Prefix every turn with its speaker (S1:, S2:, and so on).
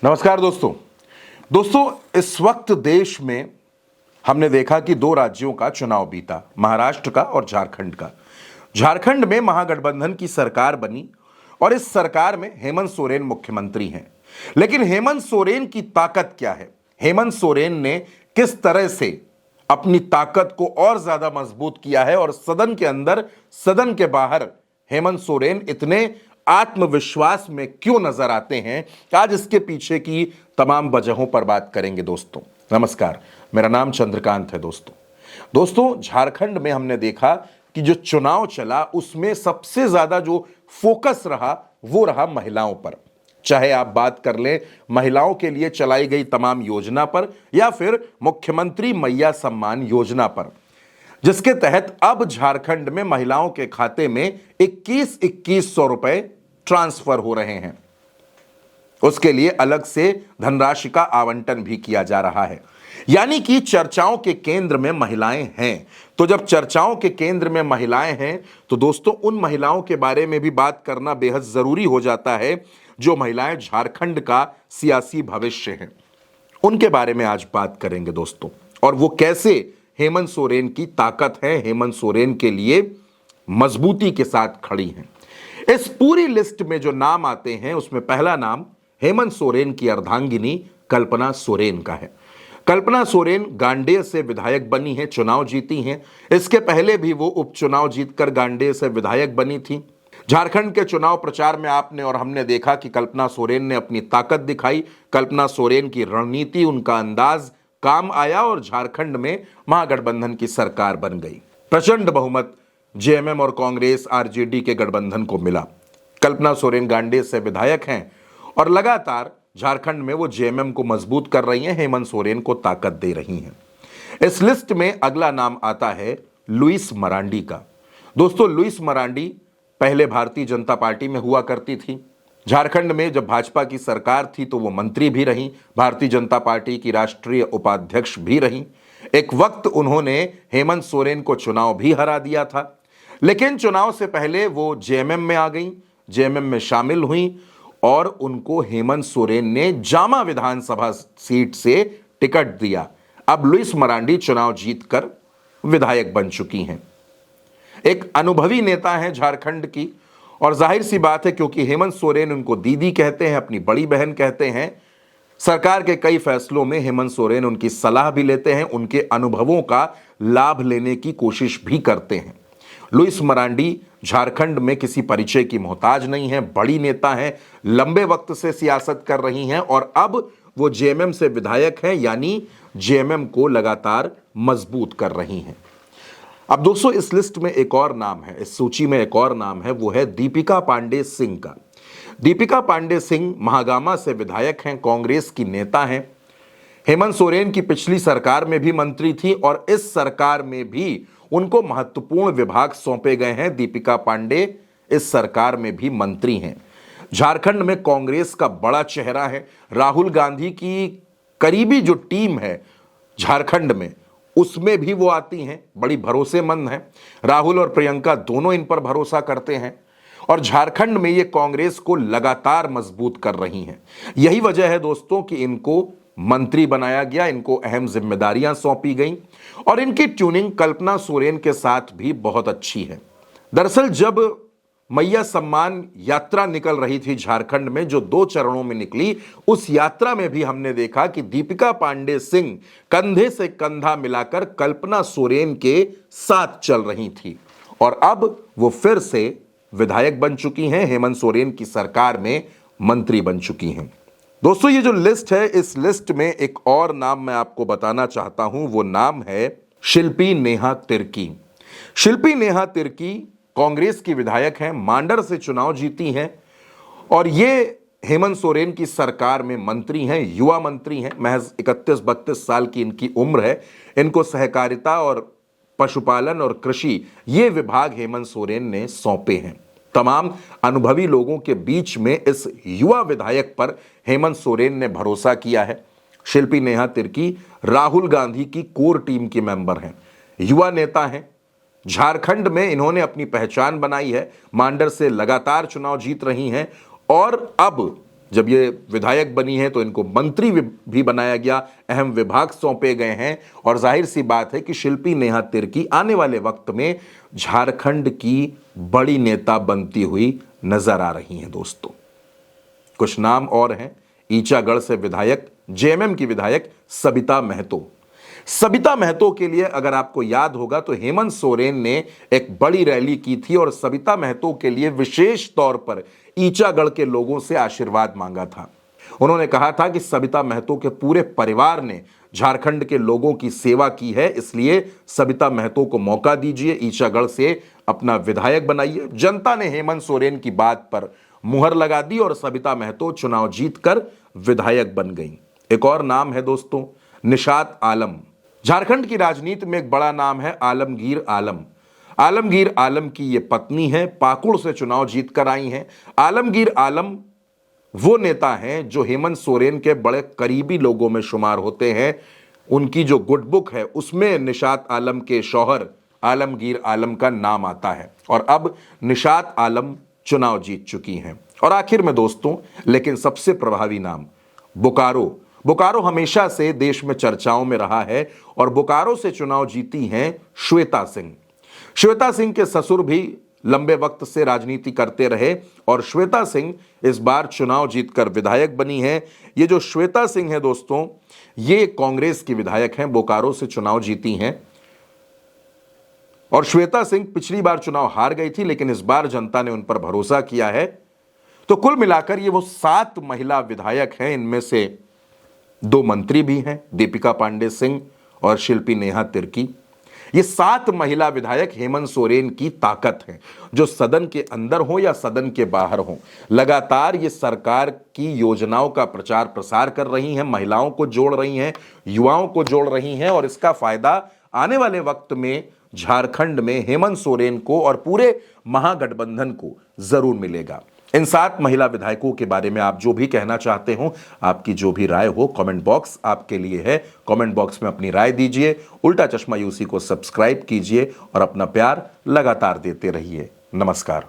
S1: नमस्कार दोस्तों इस वक्त देश में हमने देखा कि दो राज्यों का चुनाव बीता, महाराष्ट्र का और झारखंड का। झारखंड में महागठबंधन की सरकार बनी और इस सरकार में हेमंत सोरेन मुख्यमंत्री हैं। लेकिन हेमंत सोरेन की ताकत क्या है? हेमंत सोरेन ने किस तरह से अपनी ताकत को और ज्यादा मजबूत किया है और सदन के अंदर, सदन के बाहर हेमंत सोरेन इतने आत्मविश्वास में क्यों नजर आते हैं? आज इसके पीछे की तमाम वजहों पर बात करेंगे दोस्तों। नमस्कार, मेरा नाम चंद्रकांत है दोस्तों झारखंड में हमने देखा कि जो चुनाव चला उसमें सबसे ज्यादा जो फोकस रहा वो रहा महिलाओं पर। चाहे आप बात कर लें महिलाओं के लिए चलाई गई तमाम योजना पर या फिर मुख्यमंत्री मैया सम्मान योजना पर, जिसके तहत अब झारखंड में महिलाओं के खाते में 21,000 रुपए ट्रांसफर हो रहे हैं। उसके लिए अलग से धनराशि का आवंटन भी किया जा रहा है। यानी कि चर्चाओं के केंद्र में महिलाएं हैं। तो जब चर्चाओं के केंद्र में महिलाएं हैं तो दोस्तों उन महिलाओं के बारे में भी बात करना बेहद जरूरी हो जाता है जो महिलाएं झारखंड का सियासी भविष्य हैं। उनके बारे में आज बात करेंगे दोस्तों, और वो कैसे हेमंत सोरेन की ताकत है, हेमंत सोरेन के लिए मजबूती के साथ खड़ी हैं। इस पूरी लिस्ट में जो नाम आते हैं उसमें पहला नाम हेमंत सोरेन की अर्धांगिनी कल्पना सोरेन का है। कल्पना सोरेन गांडेय से विधायक बनी हैं, चुनाव जीती हैं। इसके पहले भी वो उपचुनाव जीतकर गांडेय से विधायक बनी थी। झारखंड के चुनाव प्रचार में आपने और हमने देखा कि कल्पना सोरेन ने अपनी ताकत दिखाई। कल्पना सोरेन की रणनीति, उनका अंदाज काम आया और झारखंड में महागठबंधन की सरकार बन गई। प्रचंड बहुमत जेएमएम और कांग्रेस आरजेडी के गठबंधन को मिला। कल्पना सोरेन गांडेय से विधायक हैं और लगातार झारखंड में वो जेएमएम को मजबूत कर रही हैं, हेमंत सोरेन को ताकत दे रही हैं। इस लिस्ट में अगला नाम आता है लुइस मरांडी का। दोस्तों लुइस मरांडी पहले भारतीय जनता पार्टी में हुआ करती थी। झारखंड में जब भाजपा की सरकार थी तो वो मंत्री भी रहीं, भारतीय जनता पार्टी की राष्ट्रीय उपाध्यक्ष भी रहीं। एक वक्त उन्होंने हेमंत सोरेन को चुनाव भी हरा दिया था, लेकिन चुनाव से पहले वो जेएमएम में आ गई, जेएमएम में शामिल हुई और उनको हेमंत सोरेन ने जामा विधानसभा सीट से टिकट दिया। अब लुइस मरांडी चुनाव जीतकर विधायक बन चुकी हैं। एक अनुभवी नेता हैं झारखंड की, और जाहिर सी बात है क्योंकि हेमंत सोरेन उनको दीदी कहते हैं, अपनी बड़ी बहन कहते हैं। सरकार के कई फैसलों में हेमंत सोरेन उनकी सलाह भी लेते हैं, उनके अनुभवों का लाभ लेने की कोशिश भी करते हैं। लुइस मरांडी झारखंड में किसी परिचय की मोहताज नहीं है, बड़ी नेता हैं, लंबे वक्त से सियासत कर रही हैं और अब वो जेएमएम से विधायक हैं, यानी जेएमएम को लगातार मजबूत कर रही हैं। अब दोस्तों इस लिस्ट में एक और नाम है, इस सूची में एक और नाम है, वो है दीपिका पांडे सिंह का। दीपिका पांडे सिंह महागामा से विधायक हैं, कांग्रेस की नेता हैं। हेमंत सोरेन की पिछली सरकार में भी मंत्री थी और इस सरकार में भी उनको महत्वपूर्ण विभाग सौंपे गए हैं। दीपिका पांडे इस सरकार में भी मंत्री हैं। झारखंड में कांग्रेस का बड़ा चेहरा है। राहुल गांधी की करीबी जो टीम है झारखंड में, उसमें भी वो आती हैं, बड़ी भरोसेमंद हैं। राहुल और प्रियंका दोनों इन पर भरोसा करते हैं और झारखंड में ये कांग्रेस को लगातार मजबूत कर रही हैं। यही वजह है दोस्तों कि इनको मंत्री बनाया गया, इनको अहम जिम्मेदारियां सौंपी गई और इनकी ट्यूनिंग कल्पना सोरेन के साथ भी बहुत अच्छी है। दरअसल जब मैया सम्मान यात्रा निकल रही थी झारखंड में, जो 2 चरणों में निकली, उस यात्रा में भी हमने देखा कि दीपिका पांडे सिंह कंधे से कंधा मिलाकर कल्पना सोरेन के साथ चल रही थी और अब वो फिर से विधायक बन चुकी हैं, हेमंत सोरेन की सरकार में मंत्री बन चुकी हैं। दोस्तों ये जो लिस्ट है, इस लिस्ट में एक और नाम मैं आपको बताना चाहता हूं, वो नाम है शिल्पी नेहा तिर्की। शिल्पी नेहा तिर्की कांग्रेस की विधायक हैं, मांडर से चुनाव जीती हैं और ये हेमंत सोरेन की सरकार में मंत्री हैं, युवा मंत्री हैं। महज 31-32 साल की इनकी उम्र है। इनको सहकारिता और पशुपालन और कृषि ये विभाग हेमंत सोरेन ने सौंपे हैं। तमाम अनुभवी लोगों के बीच में इस युवा विधायक पर हेमंत सोरेन ने भरोसा किया है। शिल्पी नेहा तिर्की राहुल गांधी की कोर टीम की मेंबर हैं, युवा नेता हैं। झारखंड में इन्होंने अपनी पहचान बनाई है, मांडर से लगातार चुनाव जीत रही हैं और अब जब ये विधायक बनी है तो इनको मंत्री भी बनाया गया, अहम विभाग सौंपे गए हैं और जाहिर सी बात है कि शिल्पी नेहा तिर्की आने वाले वक्त में झारखंड की बड़ी नेता बनती हुई नजर आ रही हैं दोस्तों। कुछ नाम और हैं। ईचागढ़ से विधायक, जेएमएम की विधायक सबिता महतो। सबिता महतो के लिए अगर आपको याद होगा तो हेमंत सोरेन ने एक बड़ी रैली की थी और सबिता महतो के लिए विशेष तौर पर ईचागढ़ के लोगों से आशीर्वाद मांगा था। उन्होंने कहा था कि सबिता महतो के पूरे परिवार ने झारखंड के लोगों की सेवा की है, इसलिए सबिता महतो को मौका दीजिए, ईचागढ़ से अपना विधायक बनाइए। जनता ने हेमंत सोरेन की बात पर मुहर लगा दी और सबिता महतो चुनाव जीतकर विधायक बन गई। एक और नाम है दोस्तों, निशात आलम। झारखंड की राजनीति में एक बड़ा नाम है आलमगीर आलम। आलमगीर आलम की ये पत्नी है, पाकुड़ से चुनाव जीतकर आई हैं। आलमगीर आलम वो नेता हैं जो हेमंत सोरेन के बड़े करीबी लोगों में शुमार होते हैं। उनकी जो गुड बुक है उसमें निशात आलम के शौहर आलमगीर आलम का नाम आता है और अब निशात आलम चुनाव जीत चुकी हैं। और आखिर में दोस्तों, लेकिन सबसे प्रभावी नाम, बोकारो। बोकारो हमेशा से देश में चर्चाओं में रहा है और बोकारो से चुनाव जीती हैं श्वेता सिंह। श्वेता सिंह के ससुर भी लंबे वक्त से राजनीति करते रहे और श्वेता सिंह इस बार चुनाव जीतकर विधायक बनी है। ये जो श्वेता सिंह है दोस्तों, ये कांग्रेस की विधायक हैं, बोकारो से चुनाव जीती हैं और श्वेता सिंह पिछली बार चुनाव हार गई थी, लेकिन इस बार जनता ने उन पर भरोसा किया है। तो कुल मिलाकर ये वो 7 महिला विधायक हैं। इनमें से 2 मंत्री भी हैं, दीपिका पांडे सिंह और शिल्पी नेहा तिर्की। ये 7 महिला विधायक हेमंत सोरेन की ताकत हैं, जो सदन के अंदर हो या सदन के बाहर हो, लगातार ये सरकार की योजनाओं का प्रचार प्रसार कर रही हैं, महिलाओं को जोड़ रही हैं, युवाओं को जोड़ रही हैं और इसका फायदा आने वाले वक्त में झारखंड में हेमंत सोरेन को और पूरे महागठबंधन को जरूर मिलेगा। इन 7 महिला विधायकों के बारे में आप जो भी कहना चाहते हो, आपकी जो भी राय हो, कमेंट बॉक्स आपके लिए है। कमेंट बॉक्स में अपनी राय दीजिए। उल्टा चश्मा यूसी को सब्सक्राइब कीजिए और अपना प्यार लगातार देते रहिए। नमस्कार।